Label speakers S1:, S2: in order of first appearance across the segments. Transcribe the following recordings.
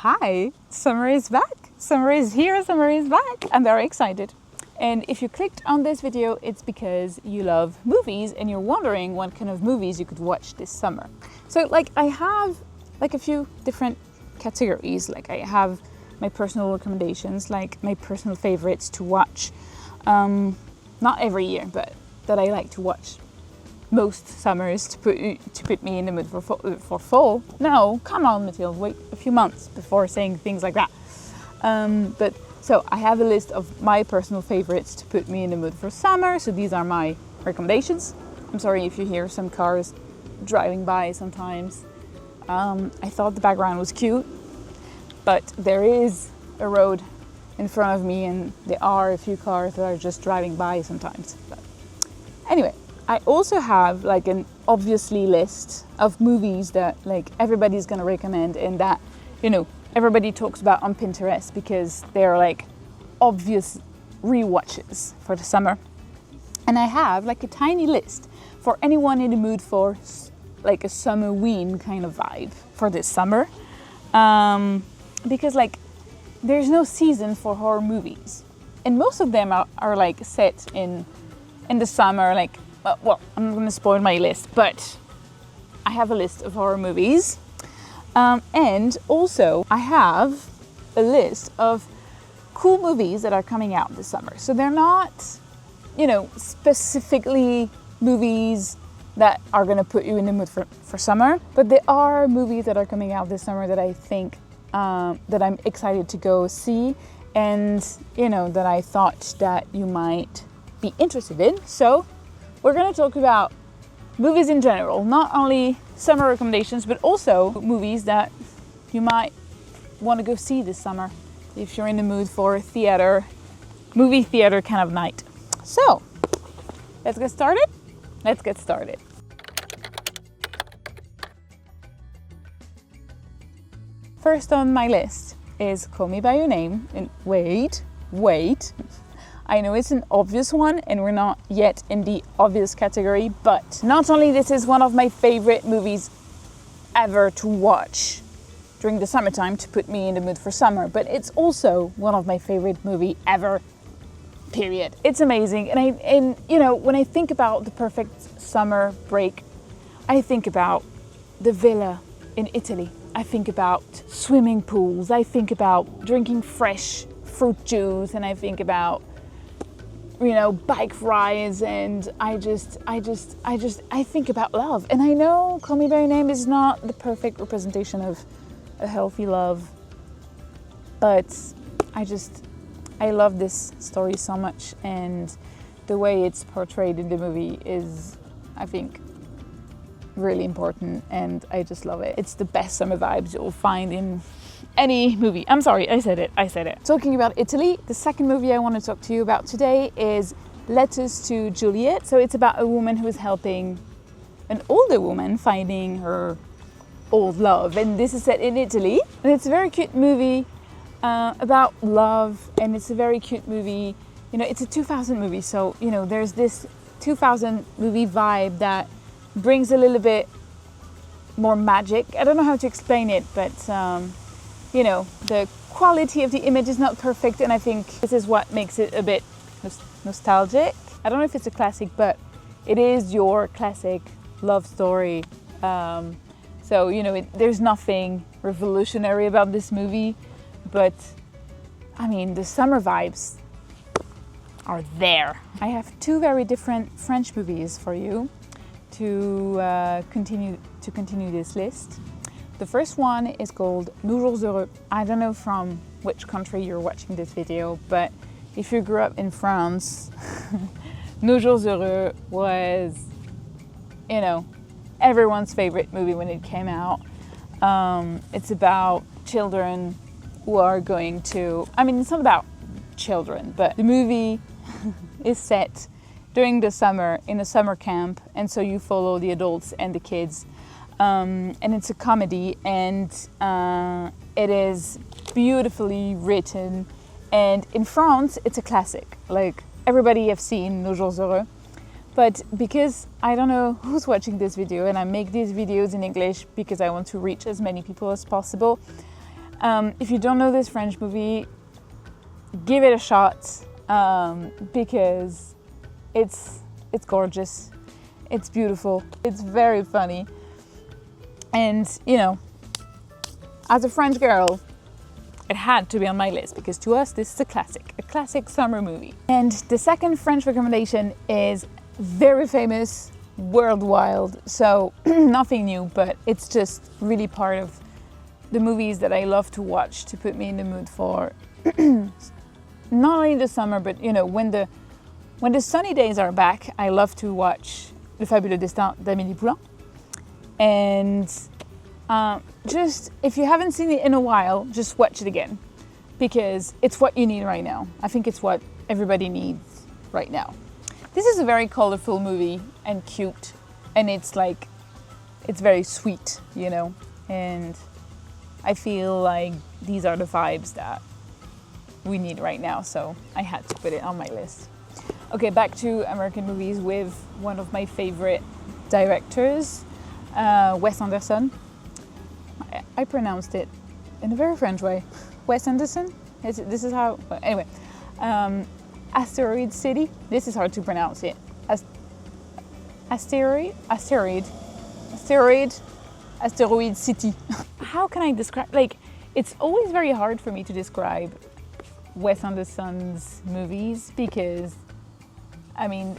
S1: Hi, summer is back. Summer is here, summer is back. I'm very excited. And if you clicked on this video, it's because you love movies and you're wondering what kind of movies you could watch this summer. So I have a few different categories. I have my personal recommendations, my personal favorites to watch. Not every year, but that I like to watch most summers to put me in the mood for fall. No, come on, Mathilde, wait a few months before saying things like that. So I have a list of my personal favorites to put me in the mood for summer. So these are my recommendations. I'm sorry if you hear some cars driving by sometimes. I thought the background was cute, but there is a road in front of me and there are a few cars that are just driving by sometimes. But anyway, I also have an obviously list of movies that everybody's gonna recommend and that, everybody talks about on Pinterest because they're obvious rewatches for the summer. And I have a tiny list for anyone in the mood for a summer-ween kind of vibe for this summer. Because there's no season for horror movies. And most of them are set in the summer, well, I'm not going to spoil my list, but I have a list of horror movies. And also I have a list of cool movies that are coming out this summer. So they're not, specifically movies that are going to put you in the mood for summer, but there are movies that are coming out this summer that I think that I'm excited to go see and, that I thought that you might be interested in. So we're going to talk about movies in general, not only summer recommendations, but also movies that you might want to go see this summer if you're in the mood for movie theater kind of night. So, let's get started? Let's get started. First on my list is Call Me By Your Name. And wait. I know it's an obvious one and we're not yet in the obvious category, but not only this is one of my favorite movies ever to watch during the summertime to put me in the mood for summer, but it's also one of my favorite movie ever, period. It's amazing. And when I think about the perfect summer break, I think about the villa in Italy. I think about swimming pools. I think about drinking fresh fruit juice, and I think about bike rides, and I think about love. And I know Call Me By Your Name is not the perfect representation of a healthy love, but I love this story so much, and the way it's portrayed in the movie is, I think, really important, and I just love it. It's the best summer vibes you'll find in any movie. I'm sorry, I said it. Talking about Italy, the second movie I want to talk to you about today is Letters to Juliet. So it's about a woman who is helping an older woman finding her old love. And this is set in Italy. And it's a very cute movie about love. And it's a very cute movie. It's a 2000 movie. So, there's this 2000 movie vibe that brings a little bit more magic. I don't know how to explain it, but the quality of the image is not perfect, and I think this is what makes it a bit nostalgic. I don't know if it's a classic, but it is your classic love story. There's nothing revolutionary about this movie, but the summer vibes are there. I have two very different French movies for you to continue this list. The first one is called Nos Jours Heureux. I don't know from which country you're watching this video, but if you grew up in France, Nos Jours Heureux was, everyone's favorite movie when it came out. It's about children who are going to, it's not about children, but the movie is set during the summer in a summer camp, and so you follow the adults and the kids. And it's a comedy, and it is beautifully written, and in France it's a classic. Everybody have seen Nos Jours Heureux, but because I don't know who's watching this video, and I make these videos in English because I want to reach as many people as possible, If you don't know this French movie, give it a shot, because it's gorgeous, it's beautiful, it's very funny, and you know, as a French girl, it had to be on my list because to us this is a classic summer movie. And the second French recommendation is very famous, worldwide, so nothing new, but it's just really part of the movies that I love to watch to put me in the mood for not only the summer, but you know, when the sunny days are back, I love to watch Le Fabuleux Destin d'Amélie Poulain. And just, if you haven't seen it in a while, just watch it again, because it's what you need right now. I think it's what everybody needs right now. This is a very colorful movie and cute, and it's very sweet, you know, and I feel like these are the vibes that we need right now, so I had to put it on my list. Okay, back to American movies with one of my favorite directors, Wes Anderson. I pronounced it in a very French way. Wes Anderson? This is how... Anyway. Asteroid City. This is hard to pronounce it. Asteroid City. How can I describe... Like, it's always very hard for me to describe Wes Anderson's movies because, I mean,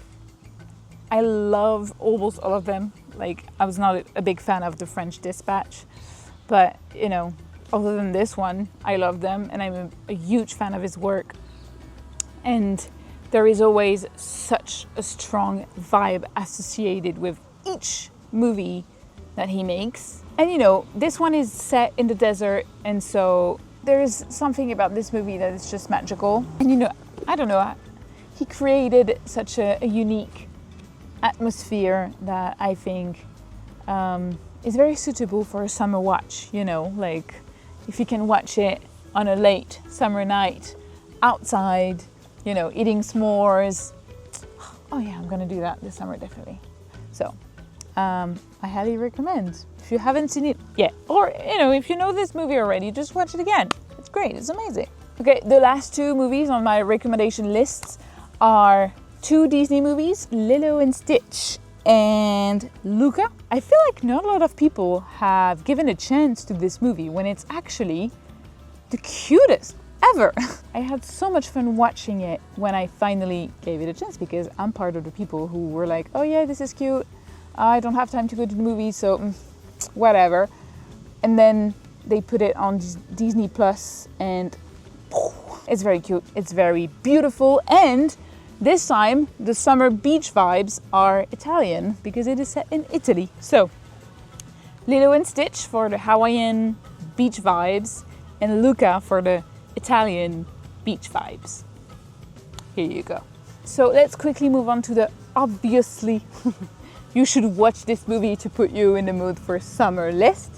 S1: I love almost all of them. Like, I was not a big fan of The French Dispatch, but, you know, other than this one, I love them, and I'm a huge fan of his work. And there is always such a strong vibe associated with each movie that he makes. And you know, this one is set in the desert, and so there is something about this movie that is just magical. And you know, I don't know, he created such a unique atmosphere that I think is very suitable for a summer watch, you know, like if you can watch it on a late summer night outside, you know, eating s'mores. Oh yeah, I'm gonna do that this summer, definitely. So I highly recommend. If you haven't seen it yet, or you know, if you know this movie already, just watch it again. It's great, it's amazing. Okay, the last two movies on my recommendation lists are two Disney movies, Lilo and Stitch and Luca. I feel like not a lot of people have given a chance to this movie when it's actually the cutest ever. I had so much fun watching it when I finally gave it a chance, because I'm part of the people who were like, oh yeah, this is cute, I don't have time to go to the movies, so whatever. And then they put it on Disney Plus, and it's very cute, it's very beautiful, and this time the summer beach vibes are Italian because it is set in Italy. So Lilo and Stitch for the Hawaiian beach vibes, and Luca for the Italian beach vibes. Here you go. So let's quickly move on to the obviously you should watch this movie to put you in the mood for summer list.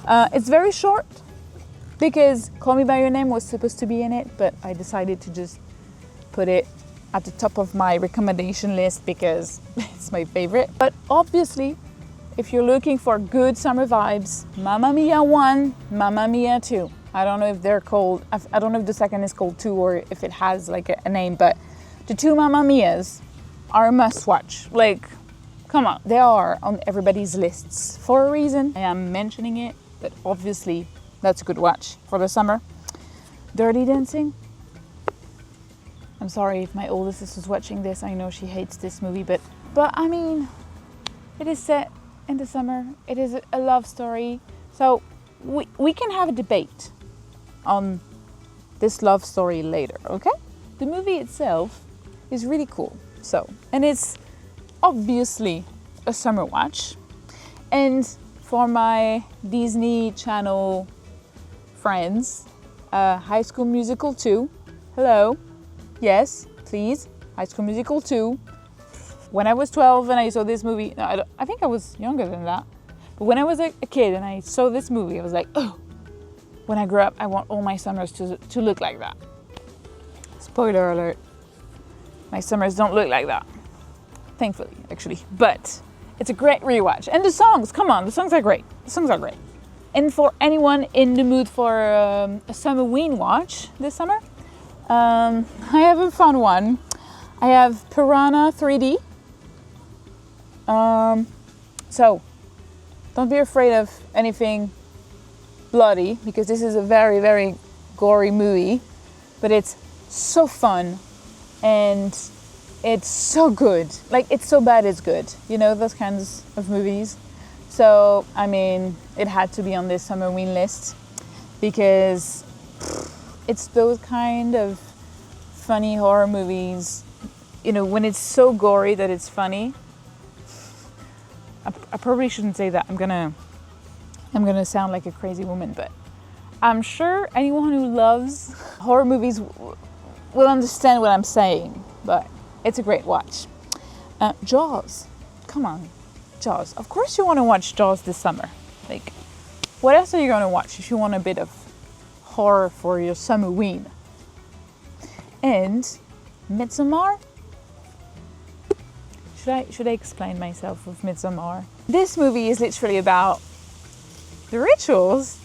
S1: It's very short because Call Me By Your Name was supposed to be in it, but I decided to just put it at the top of my recommendation list because it's my favorite. But obviously, if you're looking for good summer vibes, Mamma Mia 1, Mamma Mia 2. I don't know if they're called, I don't know if the second is called 2 or if it has like a name, but the two Mamma Mias are a must watch. Like, come on, they are on everybody's lists for a reason. I am mentioning it, but obviously that's a good watch for the summer. Dirty Dancing. I'm sorry if my oldest sister's watching this. I know she hates this movie, but I mean, it is set in the summer. It is a love story. So we can have a debate on this love story later, okay? The movie itself is really cool. So, and it's obviously a summer watch. And for my Disney Channel friends, High School Musical 2, hello. Yes, please, High School Musical 2. When I was 12 and I saw this movie, no, I think I was younger than that. But when I was a kid and I saw this movie, I was like, oh, when I grow up, I want all my summers to look like that. Spoiler alert, my summers don't look like that. Thankfully, actually. But it's a great rewatch. And the songs, come on, the songs are great. The songs are great. And for anyone in the mood for a Summerween watch this summer, I have a fun one. I have Piranha 3D. So don't be afraid of anything bloody, because this is a very, very gory movie, but it's so fun and it's so good. Like, it's so bad it's good. You know, those kinds of movies. So, I mean, it had to be on this Summerween list because it's those kind of funny horror movies, you know, when it's so gory that it's funny. I probably shouldn't say that. I'm gonna sound like a crazy woman, but I'm sure anyone who loves horror movies will understand what I'm saying. But it's a great watch. Jaws, come on, Jaws. Of course you want to watch Jaws this summer. Like, what else are you going to watch if you want a bit of horror for your Summerween? And Midsommar. Should I explain myself with Midsommar? This movie is literally about the rituals,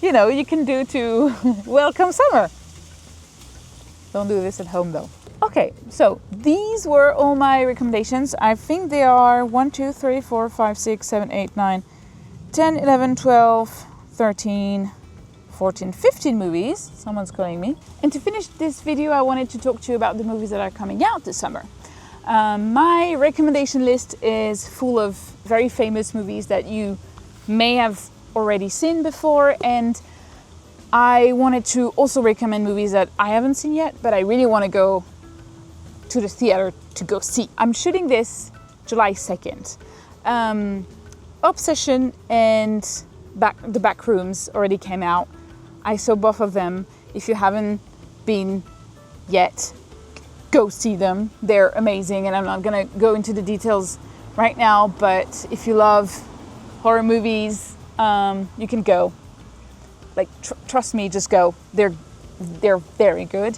S1: you know, you can do to welcome summer. Don't do this at home though. Okay, so these were all my recommendations. I think they are 1, 2, 3, 4, 5, 6, 7, 8, 9, 10, 11, 12, 13, 14, 15 movies. Someone's calling me. And to finish this video, I wanted to talk to you about the movies that are coming out this summer. My recommendation list is full of very famous movies that you may have already seen before, and I wanted to also recommend movies that I haven't seen yet, but I really want to go to the theater to go see. I'm shooting this July 2nd. Obsession and The Back Rooms already came out. I saw both of them. If you haven't been yet, go see them. They're amazing, and I'm not gonna go into the details right now, but if you love horror movies, you can go. Like, trust me, just go. They're very good,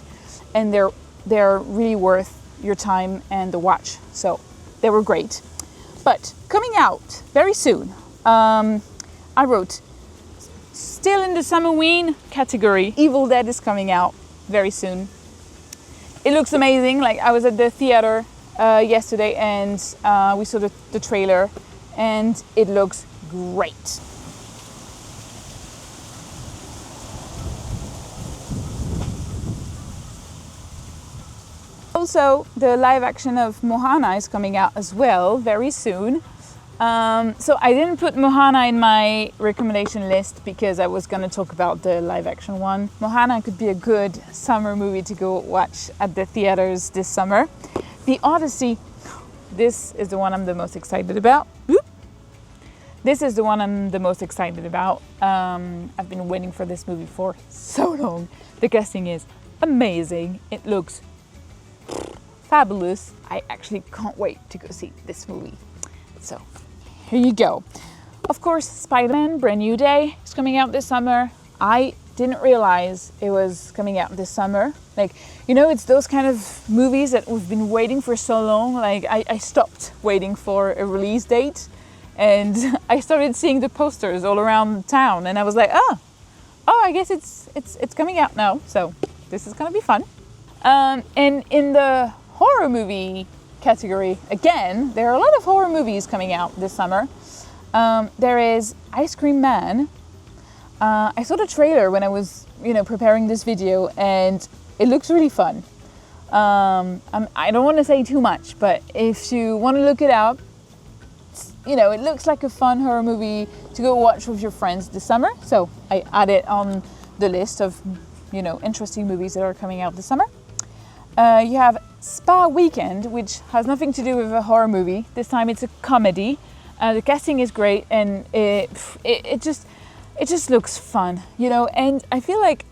S1: and they're really worth your time and the watch. So they were great. But coming out very soon, I wrote, still in the Summerween category, Evil Dead is coming out very soon. It looks amazing. Like, I was at the theater yesterday, and we saw the trailer, and it looks great. Also, the live action of Moana is coming out as well very soon. So I didn't put Moana in my recommendation list because I was going to talk about the live action one. Moana could be a good summer movie to go watch at the theaters this summer. The Odyssey, this is the one I'm the most excited about. This is the one I'm the most excited about. I've been waiting for this movie for so long. The casting is amazing. It looks fabulous. I actually can't wait to go see this movie. So here you go. Of course, Spider-Man Brand New Day is coming out this summer. I didn't realize it was coming out this summer. Like, you know, it's those kind of movies that we've been waiting for so long. Like, I stopped waiting for a release date, and I started seeing the posters all around town, and I was like, oh, I guess it's coming out now. So this is gonna be fun. And in the horror movie category, again, there are a lot of horror movies coming out this summer. There is Ice Cream Man. I saw the trailer when I was, preparing this video, and it looks really fun. I don't want to say too much, but if you want to look it up, it looks like a fun horror movie to go watch with your friends this summer. So I add it on the list of, interesting movies that are coming out this summer. You have Spa Weekend, which has nothing to do with a horror movie. This time it's a comedy. The casting is great, and it just looks fun, and I feel like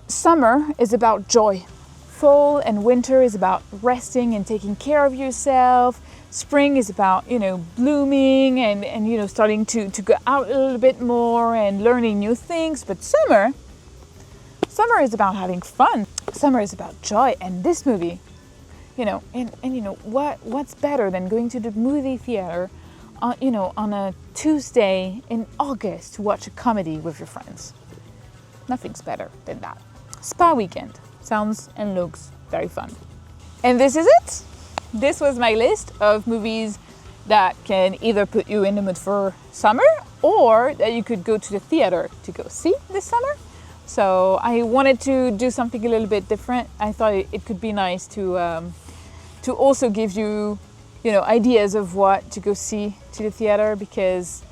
S1: summer is about joy. Fall and winter is about resting and taking care of yourself. Spring is about, blooming and starting to go out a little bit more and learning new things. But summer is about having fun. Summer is about joy. And this movie, what's better than going to the movie theater on a Tuesday in August to watch a comedy with your friends. Nothing's better than that. Spa weekend. Sounds and looks very fun. And this is it. This was my list of movies that can either put you in the mood for summer or that you could go to the theater to go see this summer. So I wanted to do something a little bit different. I thought it could be nice to also give you, ideas of what to go see to the theater, because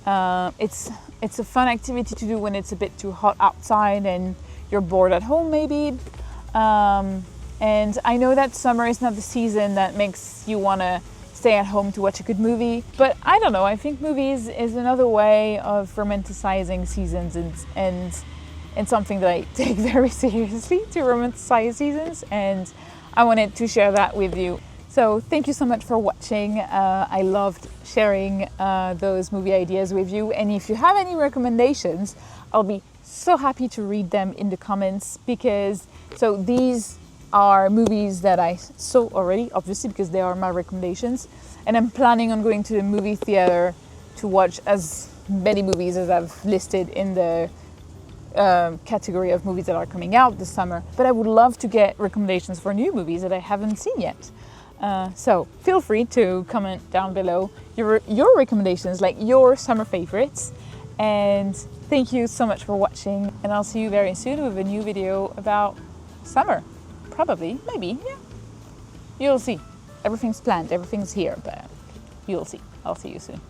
S1: it's a fun activity to do when it's a bit too hot outside and you're bored at home maybe. And I know that summer is not the season that makes you want to stay at home to watch a good movie, but I don't know, I think movies is another way of romanticizing seasons and something that I take very seriously, to romanticize seasons, and I wanted to share that with you. So thank you so much for watching. I loved sharing those movie ideas with you, and if you have any recommendations, I'll be so happy to read them in the comments, because these are movies that I saw already, obviously, because they are my recommendations, and I'm planning on going to the movie theater to watch as many movies as I've listed in the category of movies that are coming out this summer. But I would love to get recommendations for new movies that I haven't seen yet. So feel free to comment down below your recommendations, like your summer favorites. And thank you so much for watching, and I'll see you very soon with a new video about summer. Probably, maybe, yeah. You'll see. Everything's planned, everything's here, but you'll see. I'll see you soon.